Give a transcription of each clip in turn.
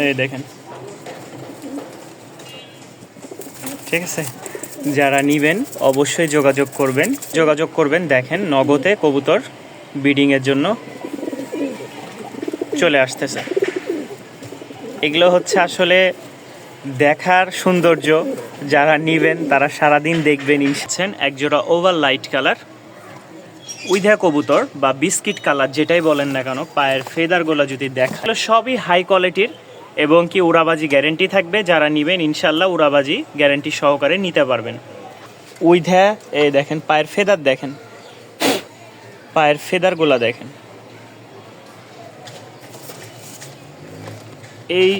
এই দেখেন, ঠিক আছে। যারা নিবেন অবশ্যই যোগাযোগ করবেন। দেখেন নগদে কবুতর ব্রিডিংয়ের জন্য চলে আসতেছে। এগুলো হচ্ছে আসলে দেখার সৌন্দর্য। যারা নিবেন তারা সারাদিন দেখবেন। ইনছেন একজোড়া ওভার লাইট কালার উইধা কবুতর বা বিস্কিট কালার যেটাই বলেন না কেন, পায়ের ফেদারগুলো যদি দেখা, সবই হাই কোয়ালিটির এবং কি উড়াবাজি গ্যারেন্টি থাকবে। যারা নিবেন ইনশাল্লাহ উড়াবাজি গ্যারেন্টি সহকারে নিতে পারবেন। উইধা এই দেখেন পায়ের ফেদার, দেখেন পায়ের ফেদারগুলো দেখেন। এই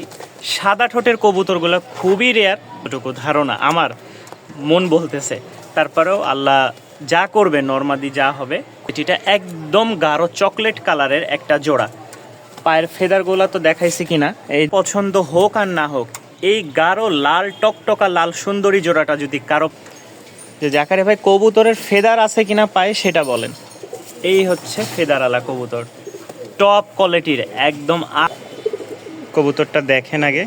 সাদা ঠোঁটের কবুতরগুলো খুবই রেয়ার, যতটুকু ধারণা আমার মন বলতেছে। তারপরেও আল্লাহ যা করবে, নরমাদি যা হবে। এটিটা একদম গাঢ় চকলেট কালারের একটা জোড়া। পায়ের ফেদারগুলো তো দেখাইছি কিনা, এই পছন্দ হোক আর না হোক, এই গাঢ় লাল টকটকা লাল সুন্দরী জোড়াটা যদি কারো, যে জাকারে ভাই কবুতরের ফেদার আছে কিনা পায়ে সেটা বলেন। এই হচ্ছে ফেদারওয়ালা কবুতর, টপ কোয়ালিটির একদম। কবুতরটা দেখেন আগে,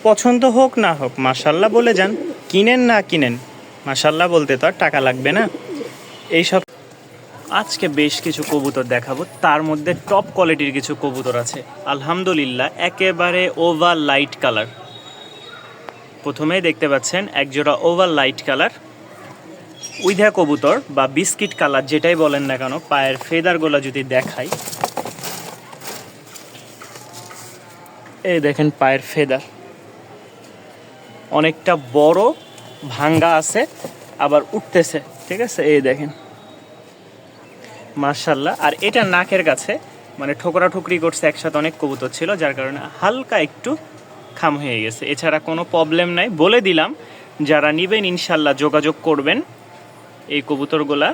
পছন্দ হোক না হোক মাশাল্লাহ বলে যান। কিনেন না কিনেন, মাশাল্লাহ বলতে তো আর টাকা লাগবে না। এইসব আজকে বেশ কিছু কবুতর দেখাবো, তার মধ্যে টপ কোয়ালিটির কিছু কবুতর আছে আলহামদুলিল্লাহ। একেবারে ওভার লাইট কালার, প্রথমেই দেখতে পাচ্ছেন একজোড়া ওভার লাইট কালার উইধা কবুতর বা বিস্কিট কালার যেটাই বলেন না কেন। পায়ের ফেদারগুলো যদি দেখাই, এই দেখেন পায়ের ফেদার অনেকটা বড়, ভাঙ্গা আছে, আবার উঠতেছে, ঠিক আছে। এই দেখেন মাশাল্লাহ। আর এটা নাকের কাছে মানে ঠোকরা ঠুকরি করছে, একসাথে অনেক কবুতর ছিল, যার কারণে হালকা একটু খাম হয়ে গেছে। এছাড়া কোনো প্রবলেম নাই, বলে দিলাম। যারা নিবেন ইনশাল্লাহ যোগাযোগ করবেন। এই কবুতরগুলা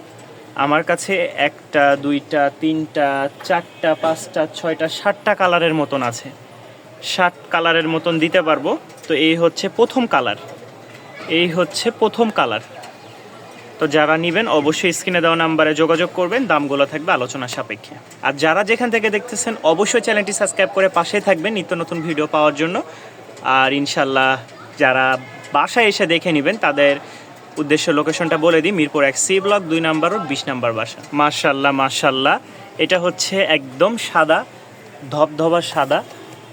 আমার কাছে 1টা 2টা 3টা 4টা 5টা 6টা 7টা কালারের মতন আছে। 7 কালারের মতন দিতে পারবো। তো এই হচ্ছে প্রথম কালার। তো যারা নেবেন অবশ্যই স্ক্রিনে দেওয়া নাম্বারে যোগাযোগ করবেন, দামগুলো থাকবে আলোচনা সাপেক্ষে। আর যারা যেখান থেকে দেখতেছেন অবশ্যই চ্যানেলটি সাবস্ক্রাইব করে পাশে থাকবেন নিত্য নতুন ভিডিও পাওয়ার জন্য। আর ইনশাল্লাহ যারা বাসায় এসে দেখে নেবেন তাদের উদ্দেশ্য লোকেশনটা বলে দিই, মিরপুর 1 সি ব্লক 2 নম্বর রোড 20 নম্বর বাসা। মাশাল্লাহ এটা হচ্ছে একদম সাদা, ধবধবা সাদা,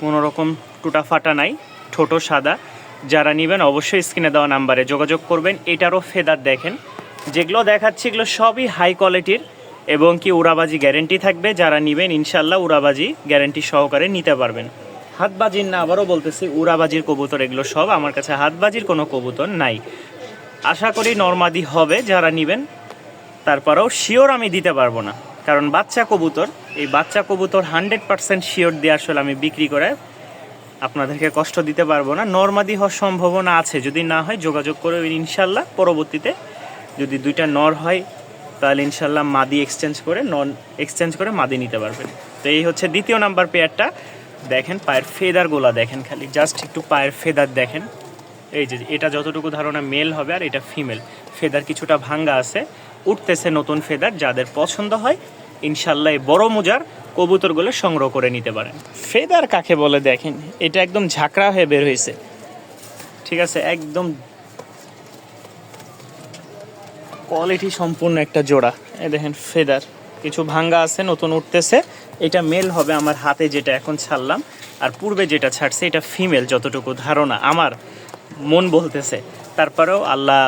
কোনো রকম টুটা ফাটা নাই, ঠোঁটো সাদা। যারা নেবেন অবশ্যই স্ক্রিনে দেওয়া নাম্বারে যোগাযোগ করবেন। এটারও ফেদার দেখেন, যেগুলো দেখাচ্ছি এগুলো সবই হাই কোয়ালিটির এবং কি উড়াবাজি গ্যারেন্টি থাকবে। যারা নেবেন ইনশাল্লাহ উড়াবাজি গ্যারেন্টি সহকারে নিতে পারবেন। হাতবাজির না, আবারও বলতেছি উড়াবাজির কবুতর এগুলো সব। আমার কাছে হাতবাজির কোনো কবুতর নাই। আশা করি নরমাদি হবে যারা নেবেন। তারপরেও শিওর আমি দিতে পারবো না, কারণ বাচ্চা কবুতর, এই বাচ্চা কবুতর 100% শিওর দিয়ে আসলে আমি বিক্রি করে আপনাদেরকে কষ্ট দিতে পারবো না। নরমাদি হওয়ার সম্ভাবনা আছে, যদি না হয় যোগাযোগ করে ইনশাল্লাহ। পরবর্তীতে যদি 2টা নর হয় তাহলে ইনশাল্লাহ মাদি এক্সচেঞ্জ করে মাদি নিতে পারবেন। তো এই হচ্ছে দ্বিতীয় নাম্বার পেয়ারটা। দেখেন পায়ের ফেদারগুলা দেখেন, খালি জাস্ট একটু পায়ের ফেদার দেখেন। এই যে এটা যতটুকু ধারণা মেল হবে, আর এটা ফিমেল। ফেদার কিছুটা ভাঙ্গা আছে, উঠতেছে নতুন ফেদার। যাদের পছন্দ হয় ইনশাল্লাহ এই বড় মোজার কবুতরগুলো সংগ্রহ করে নিতে পারেন। ফেদার কাকে বলে দেখেন, এটা একদম ঝাঁকড়া হয়ে বের হয়েছে, ঠিক আছে। একদম কোয়ালিটি সম্পূর্ণ একটা জোড়া। এই দেখেন ফেদার কিছু ভাঙ্গা আছে, নতুন উঠতেছে। এটা মেল হবে আমার হাতে যেটা এখন ছাড়লাম, আর পূর্বে যেটা ছাড়ছে এটা ফিমেল যতটুকু ধারণা আমার মন বলতেছে। তারপরেও আল্লাহ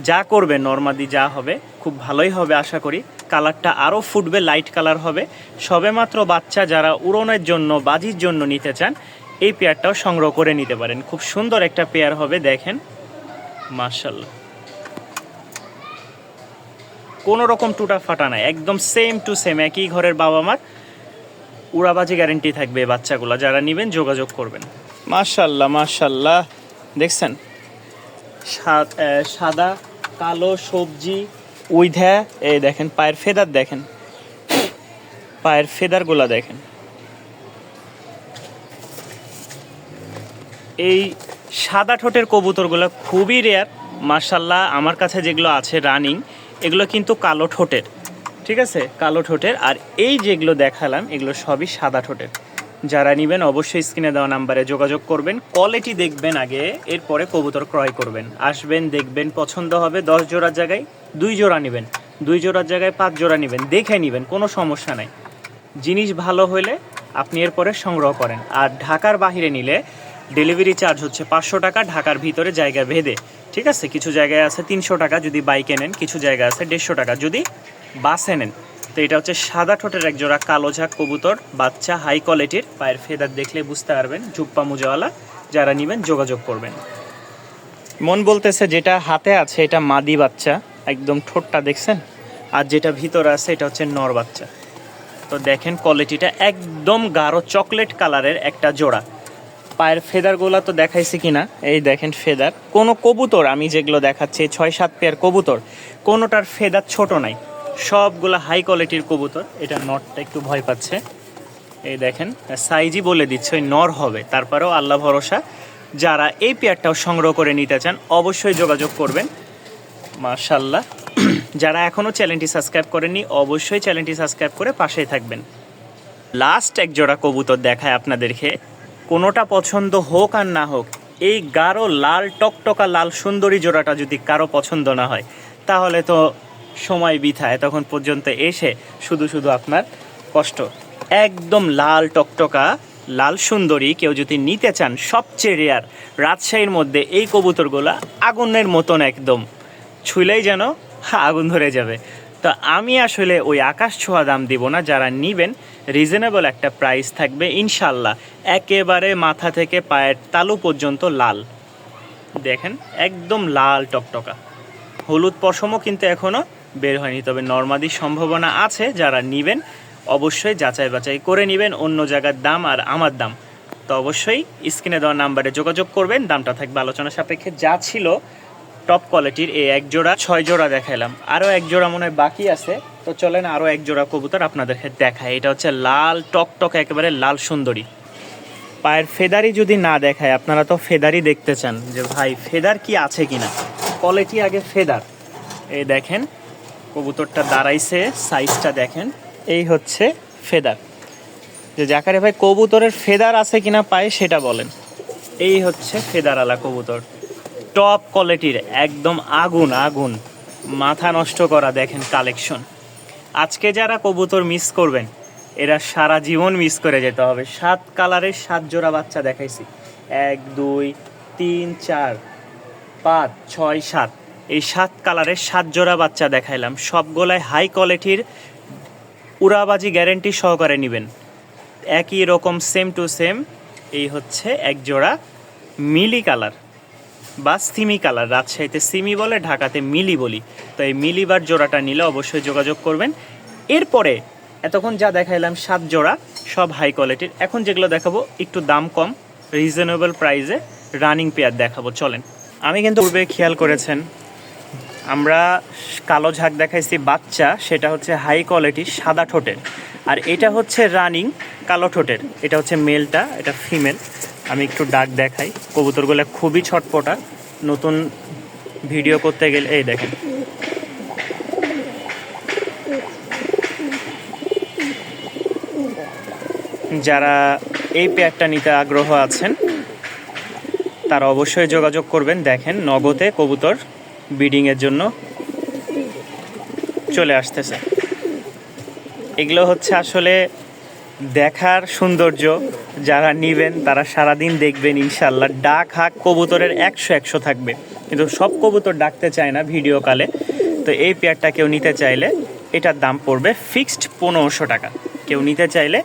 যা করবে, নরমাদি যা হবে খুব ভালোই হবে আশা করি। কালারটা আরও ফুটবে, লাইট কালার হবে। সবেমাত্র বাচ্চা, যারা উড়নের জন্য বাজির জন্য নিতে চান এই পেয়ারটাও সংগ্রহ করে নিতে পারেন। খুব সুন্দর একটা পেয়ার হবে, দেখেন মাশাল্লাহ। কোনো রকম টুটা ফাটা নাই, একদম সেম টু সেম, একই ঘরের বাবা মার। উড়াবাজি গ্যারেন্টি থাকবে বাচ্চাগুলো। যারা নেবেন যোগাযোগ করবেন। মাশাল্লাহ দেখছেন, সাদা কালো সবজি উইধা। এই দেখেন পায়ের ফেদার দেখেন, পায়ের ফেদারগুলা দেখেন। এই সাদা ঠোঁটের কবুতরগুলো খুবই রেয়ার মাশাল্লাহ। আমার কাছে যেগুলো আছে রানিং, এগুলো কিন্তু কালো ঠোঁটের, ঠিক আছে, কালো ঠোঁটের। আর এই যেগুলো দেখালাম এগুলো সবই সাদা ঠোঁটের। যারা নেবেন অবশ্যই স্ক্রিনে দেওয়া নাম্বারে যোগাযোগ করবেন। কোয়ালিটি দেখবেন আগে, এরপরে কবুতর ক্রয় করবেন। আসবেন, দেখবেন, পছন্দ হবে 10 জোড়ার জায়গায় 2 জোড়া নেবেন, 2 জোড়ার জায়গায় 5 জোড়া নেবেন, দেখে নেবেন, কোনো সমস্যা নাই। জিনিস ভালো হলে আপনি এরপরে সংগ্রহ করেন। আর ঢাকার বাইরে নিলে ডেলিভারি চার্জ হচ্ছে 500 টাকা, ঢাকার ভিতরে জায়গা ভেদে, ঠিক আছে? কিছু জায়গায় আছে 300 টাকা যদি বাইকে নেন, কিছু জায়গা আছে 150 টাকা যদি বাসে নেন। তো এটা হচ্ছে সাদা ঠোঁটের এক জোড়া কালো ঝাঁক কবুতর, বাচ্চা, হাই কোয়ালিটির। পায়ের ফেদার দেখলে বুঝতে পারবেন, জুপ্পা মুজাওয়ালা। যারা নেবেন যোগাযোগ করবেন। মন বলতেছে যেটা হাতে আছে এটা মাদি বাচ্চা, একদম ঠোঁটটা দেখছেন, আর যেটা ভিতরে আছে এটা হচ্ছে নর বাচ্চা। তো দেখেন কোয়ালিটিটা একদম গাঢ় চকলেট কালারের একটা জোড়া। পায়ের ফেদারগুলো তো দেখাইছি কিনা, এই দেখেন ফেদার। কোনো কবুতর আমি যেগুলো দেখাচ্ছি 6-7 পেয়ার কবুতর, কোনোটার ফেদার ছোট নাই, সবগুলো হাই কোয়ালিটির কবুতর। এটা নরটা একটু ভয় পাচ্ছে, এই দেখেন সাইজই বলে দিচ্ছে ওই নর হবে। তারপরেও আল্লাহ ভরসা, যারা এই পেয়ারটাও সংগ্রহ করে নিতে চান অবশ্যই যোগাযোগ করবেন। মাশাআল্লাহ। যারা এখনও চ্যানেলটি সাবস্ক্রাইব করেননি অবশ্যই চ্যানেলটি সাবস্ক্রাইব করে পাশেই থাকবেন। লাস্ট এক জোড়া কবুতর দেখায় আপনাদেরকে, কোনোটা পছন্দ হোক আর না হোক, এই গাঢ় লাল টকটকা লাল সুন্দরী জোড়াটা যদি কারো পছন্দ না হয় তাহলে তো সময় বিথায়, তখন পর্যন্ত এসে শুধু শুধু আপনার কষ্ট। একদম লাল টকটকা লাল সুন্দরী কেউ যদি নিতে চান, সবচেয়ে রেয়ার রাজশাহীর মধ্যে এই কবুতরগুলা আগুনের মতন, একদম ছুঁলেই যেন আগুন ধরে যাবে। তো আমি আসলে ওই আকাশ ছোঁয়া দাম দিব না, যারা নেবেন রিজনেবল একটা প্রাইস থাকবে ইনশাল্লাহ। একেবারে মাথা থেকে পায়ের তালু পর্যন্ত লাল, দেখেন একদম লাল টকটকা। হলুদ পশমও কিন্তু এখনও বের হয়নি, তবে নরমাদির সম্ভাবনা আছে। যারা নেবেন অবশ্যই যাচাই বাছাই করে নেবেন, অন্য জায়গার দাম আর আমার দাম। তো অবশ্যই স্ক্রিনে দেওয়া নাম্বারে যোগাযোগ করবেন, দামটা থাকবে আলোচনা সাপেক্ষে। যা ছিল টপ কোয়ালিটির এই এক জোড়া 6 জোড়া দেখাইলাম, আরও এক জোড়া মনে হয় বাকি আছে। তো চলেন আরও এক জোড়া কবুতর আপনাদেরকে দেখায়। এটা হচ্ছে লাল টকটক একেবারে লাল সুন্দরী। পায়ের ফেদারি যদি না দেখায়, আপনারা তো ফেদারি দেখতে চান যে ভাই ফেদার কি আছে কিনা, কোয়ালিটি আগে ফেদার। এই দেখেন কবুতরটা দাঁড়াইছে, সাইজটা দেখেন, এই হচ্ছে ফেদার। যে জাকারে ভাই কবুতরের ফেদার আছে কিনা পায়ে সেটা বলেন। এই হচ্ছে ফেদারওয়ালা কবুতর, টপ কোয়ালিটির, একদম আগুন আগুন, মাথা নষ্ট করা। দেখেন কালেকশন। আজকে যারা কবুতর মিস করবেন এরা সারা জীবন মিস করে যেতে হবে। 7 কালারের 7 জোড়া বাচ্চা দেখাইছি, 1 2 3 4 5 6 7, এই 7 কালারের 7 জোড়া বাচ্চা দেখাইলাম। সবগুলাই হাই কোয়ালিটির, উড়াবাজি গ্যারেন্টি সহকারে নেবেন, একই রকম সেম টু সেম। এই হচ্ছে এক জোড়া মিলি কালার বা সিমি কালার, রাজশাহীতে সিমি বলে, ঢাকাতে মিলি বলি। তো এই মিলিবার জোড়াটা নিলে অবশ্যই যোগাযোগ করবেন। এরপরে এতক্ষণ যা দেখাইলাম 7 জোড়া সব হাই কোয়ালিটির, এখন যেগুলো দেখাবো একটু দাম কম, রিজনেবল প্রাইসে রানিং পেয়ার দেখাবো। চলেন। আমি কিন্তু পূর্বে খেয়াল করেছেন আমরা কালো ঝাঁক দেখাইছি বাচ্চা, সেটা হচ্ছে হাই কোয়ালিটির সাদা ঠোঁটের, আর এটা হচ্ছে রানিং কালো ঠোঁটের। এটা হচ্ছে মেলটা, এটা ফিমেল। আমি একটু ডাক দেখাই, কবুতরগুলো খুবই ছটপটা, নতুন ভিডিও করতে গেলে এই দেখেন। যারা এই পেয়ারটা নিতে আগ্রহ আছেন তারা অবশ্যই যোগাযোগ করবেন। দেখেন নগদে কবুতর ব্রিডিংয়ের জন্য চলে আসতেছে। এগুলো হচ্ছে আসলে দেখার সৌন্দর্য, যারা নেবেন তারা সারাদিন দেখবেন ইনশাল্লাহ। ডাক হাঁক কবুতরের 100 থাকবে, কিন্তু সব কবুতর ডাকতে চায় না ভিডিও কলে। তো এই পেয়ারটা কেউ নিতে চাইলে এটার দাম পড়বে ফিক্সড 1500 টাকা। কেউ নিতে চাইলে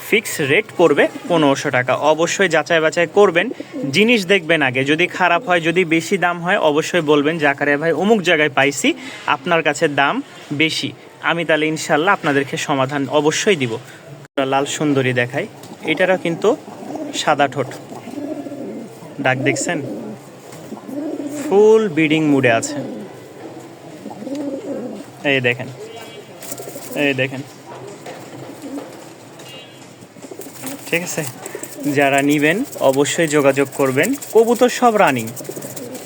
ফিক্সড রেট পড়বে 1500 টাকা। অবশ্যই যাচাই বাছাই করবেন, জিনিস দেখবেন আগে, যদি খারাপ হয়, যদি বেশি দাম হয় অবশ্যই বলবেন জাকারে ভাই অমুক জায়গায় পাইছি, আপনার কাছে দাম বেশি। আমি তাহলে ইনশাল্লাহ আপনাদেরকে সমাধান অবশ্যই দিব। লাল সুন্দরী দেখাই, এটারও কিন্তু সাদা ঠোঁট, ডাক দেখছেন, ফুল ব্রিডিং মুডে আছে। এই দেখেন, এই দেখেন, ঠিক আছে। যারা নেবেন অবশ্যই যোগাযোগ করবেন। কবুতর সব রানিং,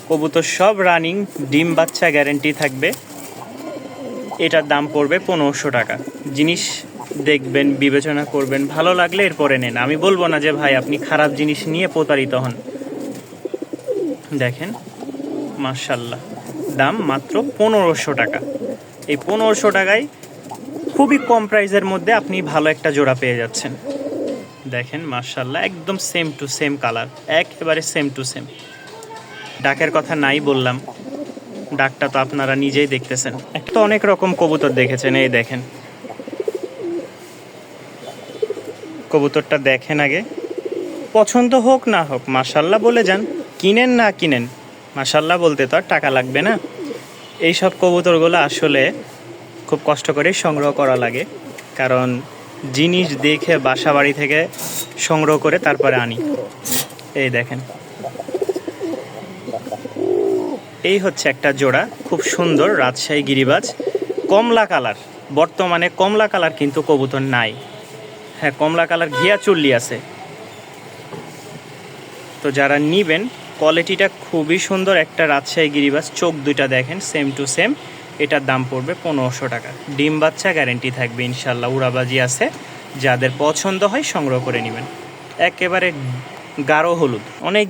কবুতর সব রানিং, ডিম বাচ্চা গ্যারেন্টি থাকবে। এটার দাম পড়বে 1500 টাকা। জিনিস দেখবেন, বিবেচনা করবেন, ভালো লাগলে এরপরে নেন। আমি বলবো না যে ভাই আপনি খারাপ জিনিস নিয়ে প্রতারিত হন। দেখেন মাশাআল্লাহ, দাম মাত্র 1500 টাকা। এই 1500 টাকায় খুবই কম প্রাইসের মধ্যে আপনি ভালো একটা জোড়া পেয়ে যাচ্ছেন। দেখেন মাশাআল্লাহ, একদম সেম টু সেম কালার, একেবারে সেম টু সেম। ডাকের কথা নাই বললাম, ডাকটা তো আপনারা নিজেই দেখতেছেন। একটা তো অনেক রকম কবুতর দেখেছেন, এই দেখেন কবুতরটা দেখেন আগে, পছন্দ হোক না হোক মাশাআল্লাহ বলে যান। কিনেন না কিনেন, মাশাআল্লাহ বলতে তো আর টাকা লাগবে না। এইসব কবুতরগুলো আসলে খুব কষ্ট করে সংগ্রহ করা লাগে, কারণ জিনিস দেখে বাসা বাড়ি থেকে সংগ্রহ করে তারপরে আনি। এই দেখেন, এই হচ্ছে একটা জোড়া, খুব সুন্দর রাজশাহী গিরিবাজ, কমলা কালার। বর্তমানে কমলা কালার কিন্তু কবুতর নাই। হ্যাঁ, কমলা কালার ঘিয়া চুল্লি আছে। তো যারা নিবেন, কোয়ালিটিটা খুবই সুন্দর। একটা রাজশাহী গিরিবাজ, চোখ দুইটা দেখেন সেম টু সেম। এটার দাম পড়বে 1500 টাকা। ডিম বাচ্চা গ্যারেন্টি থাকবে ইনশাল্লাহ, উড়াবাজি আছে। যাদের পছন্দ হয় সংগ্রহ করে নেবেন। একেবারে গাঢ় হলুদ, অনেক